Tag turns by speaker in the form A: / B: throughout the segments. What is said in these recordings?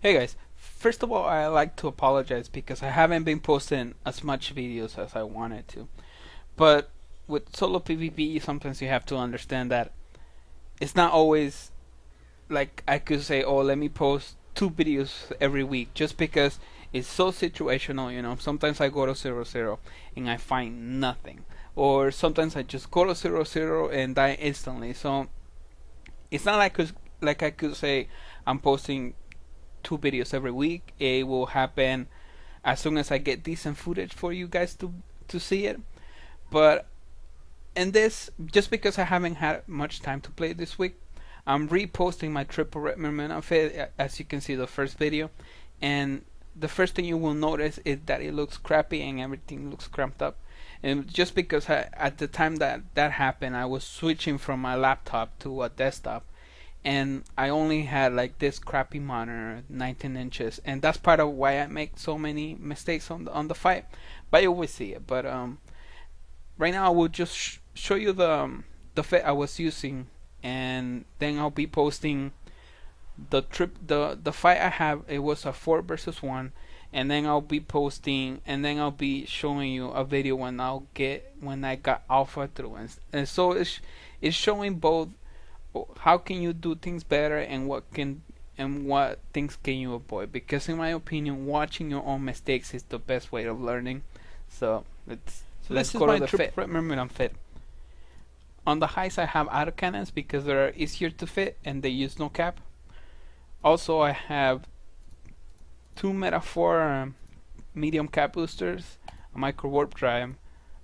A: Hey guys, first of all, I like to apologize because I haven't been posting as much videos as I wanted to. But with solo PvP, sometimes you have to understand that it's not always like I could say, oh, let me post 2 videos every week just because it's so situational, you know. Sometimes I go to 0-0 and I find nothing. Or sometimes I just go to 0-0 and die instantly. So it's not like I could say I'm posting 2 videos every week. It will happen as soon as I get decent footage for you guys to see it. But in this, just because I haven't had much time to play this week, I'm reposting my triple red Myrmidon outfit, as you can see the first video, and the first thing you will notice is that it looks crappy and everything looks cramped up. And just because at the time that happened, I was switching from my laptop to a desktop, and I only had like this crappy monitor, 19 inches, and that's part of why I make so many mistakes on the fight. But you always see it. But right now I will just show you the fit I was using, and then I'll be posting the fight I have. It was a 4 versus 1, and then I'll be posting, and then I'll be showing you a video when I got alpha through, and so it's showing both how can you do things better and what things can you avoid, because in my opinion watching your own mistakes is the best way of learning. So let's go to the fit. Myrmidon fit. On the highs I have autocannons because they're easier to fit and they use no cap. Also I have 2 metaphor medium cap boosters, a micro warp drive,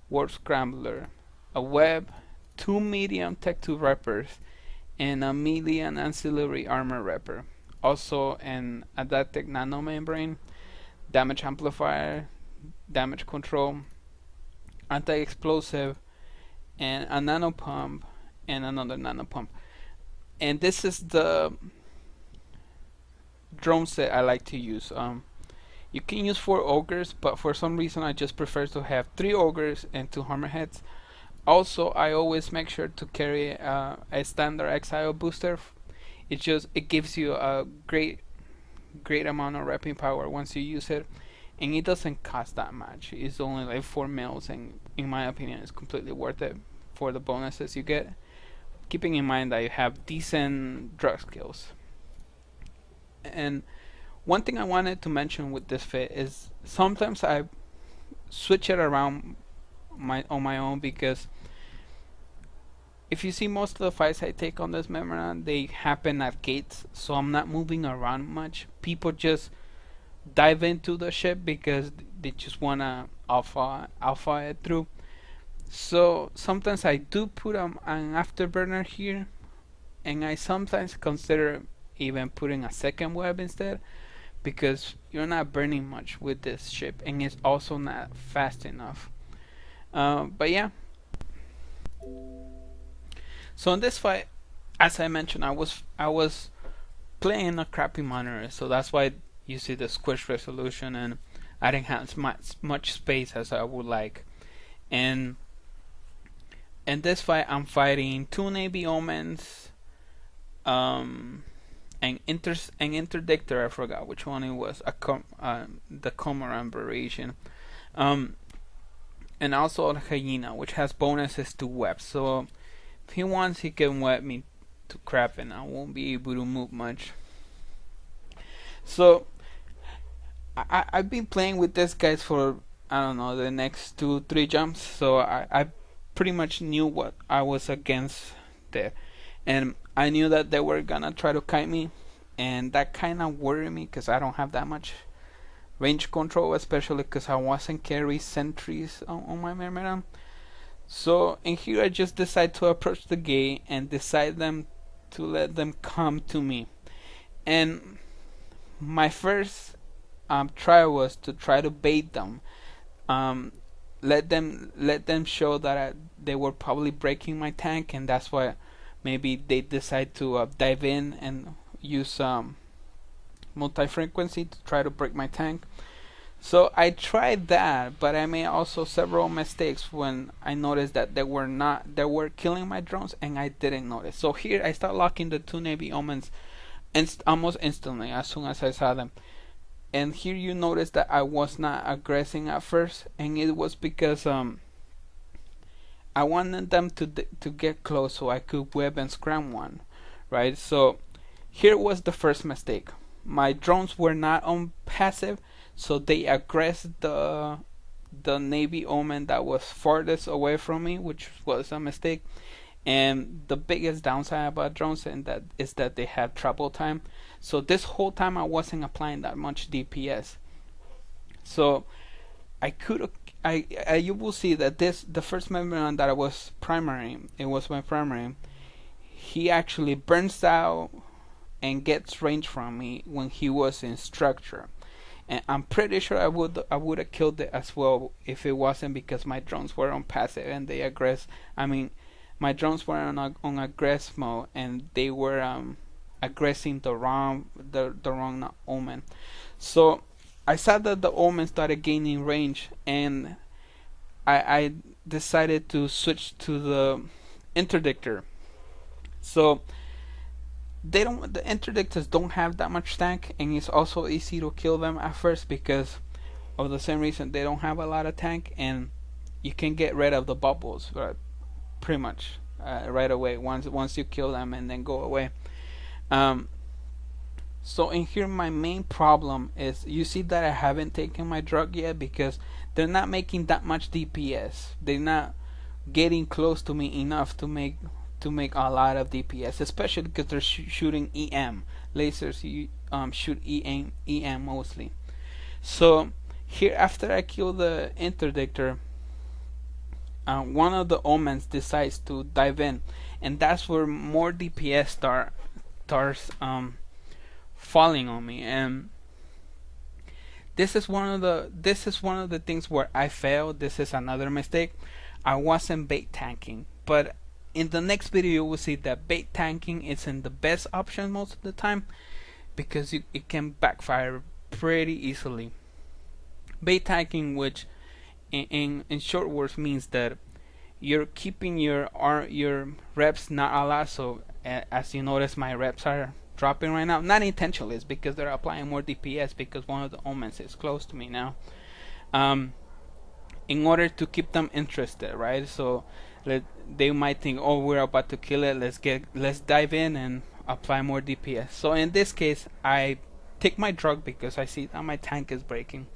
A: warp scrambler, a web, 2 medium tech 2 reppers, and a medium ancillary armor repper. Also an adaptive nano membrane, damage amplifier, damage control, anti-explosive, and a nano pump and another nano pump. And this is the drone set I like to use. You can use 4 ogres, but for some reason I just prefer to have 3 ogres and 2 hammerheads. Also, I always make sure to carry a standard exile booster. It gives you a great amount of repping power once you use it, and it doesn't cost that much. It's only like 4 mils, and in my opinion it's completely worth it for the bonuses you get, keeping in mind that you have decent drug skills. And one thing I wanted to mention with this fit is sometimes I switch it around on my own, because if you see most of the fights I take on this Myrmidon, they happen at gates, so I'm not moving around much. People just dive into the ship because they just wanna alpha it through. So sometimes I do put an afterburner here, and I sometimes consider even putting a second web instead, because you're not burning much with this ship, and it's also not fast enough. But yeah. So in this fight, as I mentioned, I was playing a crappy monitor, so that's why you see the squish resolution, and I didn't have much space as I would like. And in this fight, I'm fighting 2 Navy Omens, an interdictor. I forgot which one it was. The Cormorant variation, and also a hyena, which has bonuses to web. So if he wants, he can web me to crap, and I won't be able to move much. So I've been playing with this guys for, I don't know, the next 2-3 jumps, so I pretty much knew what I was against there, and I knew that they were gonna try to kite me, and that kind of worried me because I don't have that much range control, especially because I wasn't carry sentries on my Myrmidon. So in here I just decide to approach the gate and decide to let them come to me. And my first try was to try to bait them, let them show that they were probably breaking my tank, and that's why maybe they decide to dive in and use multi-frequency to try to break my tank. So I tried that, but I made also several mistakes when I noticed that they were killing my drones and I didn't notice. So here I start locking the 2 Navy Omens almost instantly as soon as I saw them. And here you notice that I was not aggressing at first, and it was because I wanted them to get close so I could whip and scram one, right? So here was the first mistake. My drones were not on passive, so they aggressed the Navy Omen that was farthest away from me, which was a mistake. And the biggest downside about drones is that they have travel time. So this whole time I wasn't applying that much DPS. So I could you will see that the first Myrmidon that I was primary, it was my primary. He actually burns out and gets range from me when he was in structure. And I'm pretty sure I would have killed it as well if it wasn't because my drones were on passive and they aggress. I mean, my drones were on aggress mode and they were aggressing the wrong omen. So I saw that the omen started gaining range, and I decided to switch to the interdictor. So the interdictors don't have that much tank, and it's also easy to kill them at first because of the same reason they don't have a lot of tank, and you can get rid of the bubbles pretty much right away once you kill them and then go away. So in here my main problem is, you see that I haven't taken my drug yet because they're not making that much DPS. They're not getting close to me enough to make a lot of DPS, especially because they're shooting EM lasers. You shoot EM mostly. So here, after I kill the interdictor, one of the omens decides to dive in, and that's where more DPS starts falling on me. And this is one of the things where I failed. This is another mistake. I wasn't bait tanking, but in the next video you will see that bait tanking isn't the best option most of the time because it can backfire pretty easily. Bait tanking, which in short words means that you're keeping your reps not a lot. So as you notice, my reps are dropping right now. Not intentionally, it's because they're applying more DPS because one of the omens is close to me now. In order to keep them interested, right? So they might think, oh, we're about to kill it, let's dive in and apply more DPS. So in this case, I take my drug because I see that my tank is breaking,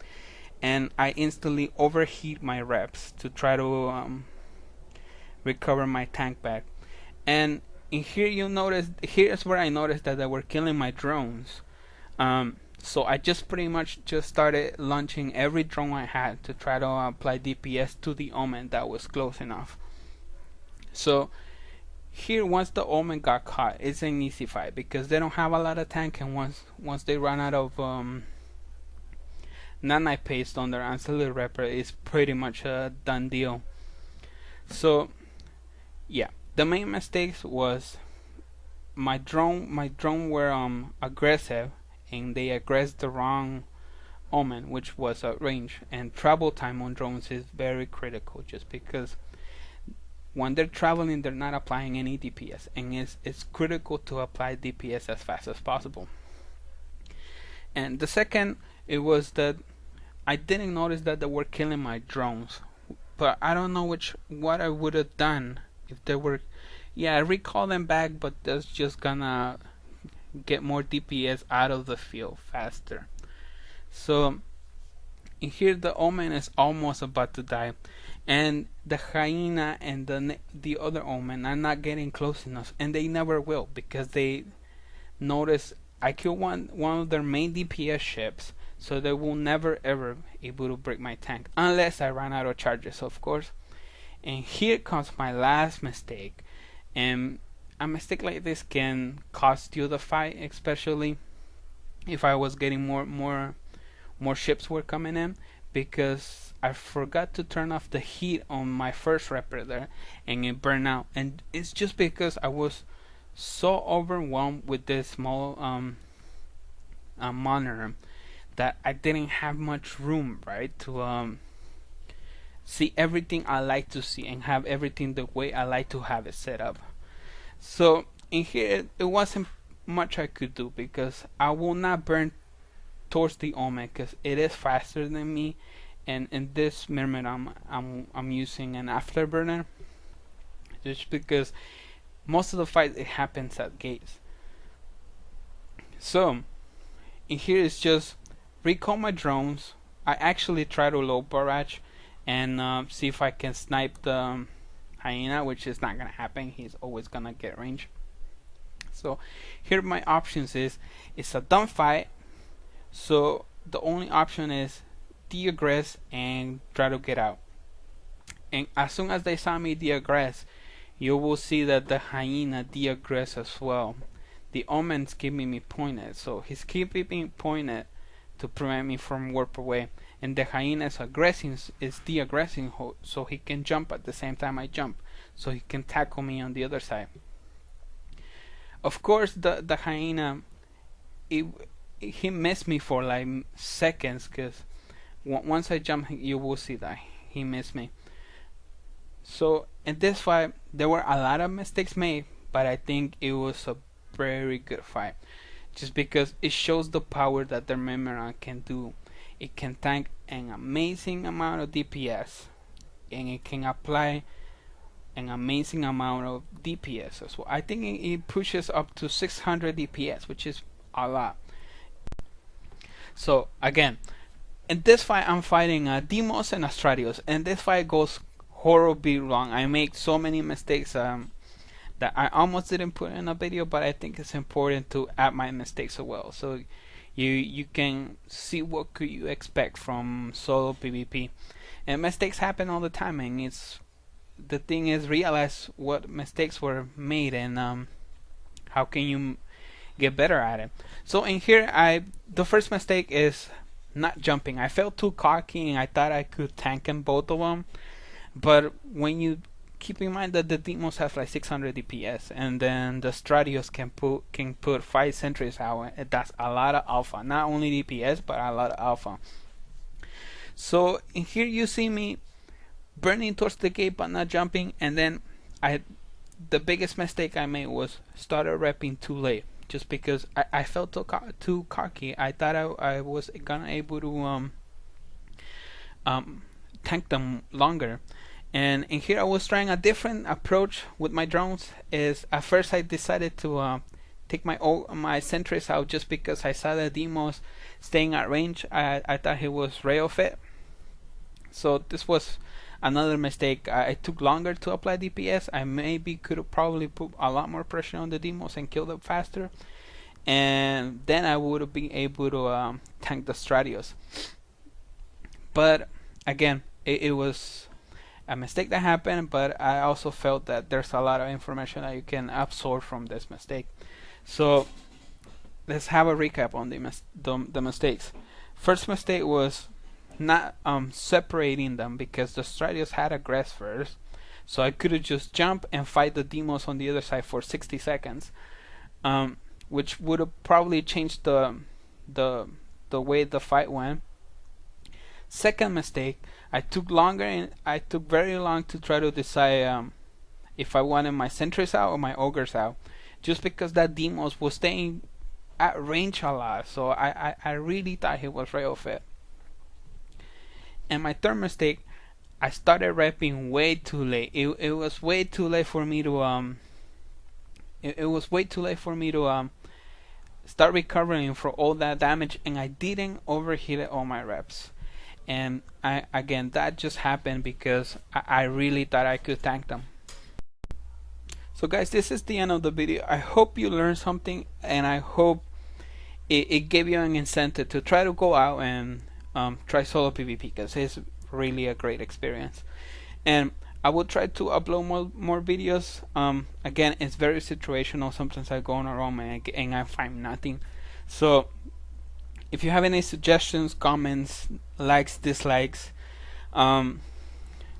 A: and I instantly overheat my reps to try to recover my tank back. And in here you notice, here's where I noticed that they were killing my drones. So I just pretty much just started launching every drone I had to try to apply DPS to the omen that was close enough. So here, once the omen got caught, it's an easy fight because they don't have a lot of tank, and once they run out of nanite paste on their ancillary repper, it's pretty much a done deal. So yeah, the main mistakes was my drone were aggressive, and they aggressed the wrong omen, which was at range. And travel time on drones is very critical, just because when they're traveling, they're not applying any DPS, and it's critical to apply DPS as fast as possible. And the second, it was that I didn't notice that they were killing my drones, but I don't know what I would have done if they were. Yeah, I recall them back, but that's just gonna get more DPS out of the field faster. So in here, the omen is almost about to die, and the hyena and the other omen are not getting close enough, and they never will, because they notice I killed one of their main DPS ships, so they will never ever able to break my tank unless I run out of charges, of course. And here comes my last mistake, and a mistake like this can cost you the fight, especially if I was getting more ships were coming in, because I forgot to turn off the heat on my first repper there, and it burned out. And it's just because I was so overwhelmed with this small monitor that I didn't have much room, right, to see everything I like to see and have everything the way I like to have it set up. So in here, it wasn't much I could do, because I will not burn towards the Omen because it is faster than me, and in this Myrmidon I'm using an afterburner, just because most of the fight it happens at gates. So in here is just recall my drones. I actually try to low barrage and see if I can snipe the hyena, which is not gonna happen. He's always gonna get range. So here my options is, it's a dumb fight, so the only option is de-aggress and try to get out. And as soon as they saw me de-aggress, you will see that the hyena de-aggress as well. The Omen's keeping me pointed, so he's keeping me pointed to prevent me from warp away. And the hyena is de-aggressing, so he can jump at the same time I jump, so he can tackle me on the other side. Of course, the hyena, he missed me for like seconds, because once I jump, you will see that he missed me. So in this fight, there were a lot of mistakes made, but I think it was a very good fight, just because it shows the power that the Myrmidon can do. It can tank an amazing amount of DPS, and it can apply an amazing amount of DPS as well. I think it pushes up to 600 DPS, which is a lot. So again, in this fight I'm fighting a Demos and a Stratios, and this fight goes horribly wrong. I make so many mistakes that I almost didn't put in a video, but I think it's important to add my mistakes as well, so you can see what could you expect from solo PvP. And mistakes happen all the time, and the thing is, realize what mistakes were made and how can you get better at it. So in here, the first mistake is not jumping. I felt too cocky and I thought I could tank in both of them, but when you keep in mind that the Demos have like 600 DPS, and then the Stratios can put 5 sentries out, that's a lot of alpha. Not only DPS, but a lot of alpha. So in here you see me burning towards the gate but not jumping, and then the biggest mistake I made was started repping too late, just because I felt too cocky. I thought I was gonna able to tank them longer. And in here I was trying a different approach with my drones. Is at first I decided to take my sentries out, just because I saw the Demos staying at range. I thought he was rail fit. So this was another mistake. I took longer to apply DPS. I maybe could have probably put a lot more pressure on the Demos and killed them faster, and then I would have been able to tank the Stratios. But again, it was a mistake that happened, but I also felt that there's a lot of information that you can absorb from this mistake. So let's have a recap on the mistakes. First mistake was not separating them, because the Stratios had aggress first, so I could have just jumped and fight the Demos on the other side for 60 seconds, which would have probably changed the way the fight went. Second mistake, I took very long to try to decide if I wanted my sentries out or my ogres out, just because that Demos was staying at range a lot, so I really thought he was rail fit. And my third mistake, I started repping way too late. It was way too late for me to start recovering for all that damage, and I didn't overheat all my reps. And again, that just happened because I really thought I could tank them. So guys, this is the end of the video. I hope you learned something, and I hope it gave you an incentive to try to go out and try solo PvP, because it's really a great experience. And I will try to upload more videos. Again, it's very situational. Sometimes I go on a roam and I find nothing. So if you have any suggestions, comments, likes, dislikes,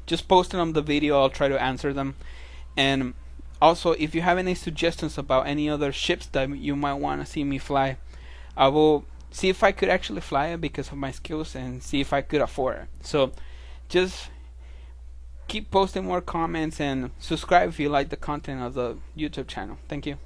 A: just post it on the video. I'll try to answer them. And also, if you have any suggestions about any other ships that you might want to see me fly, I will see if I could actually fly it because of my skills, and see if I could afford it. So just keep posting more comments, and subscribe if you like the content of the YouTube channel. Thank you.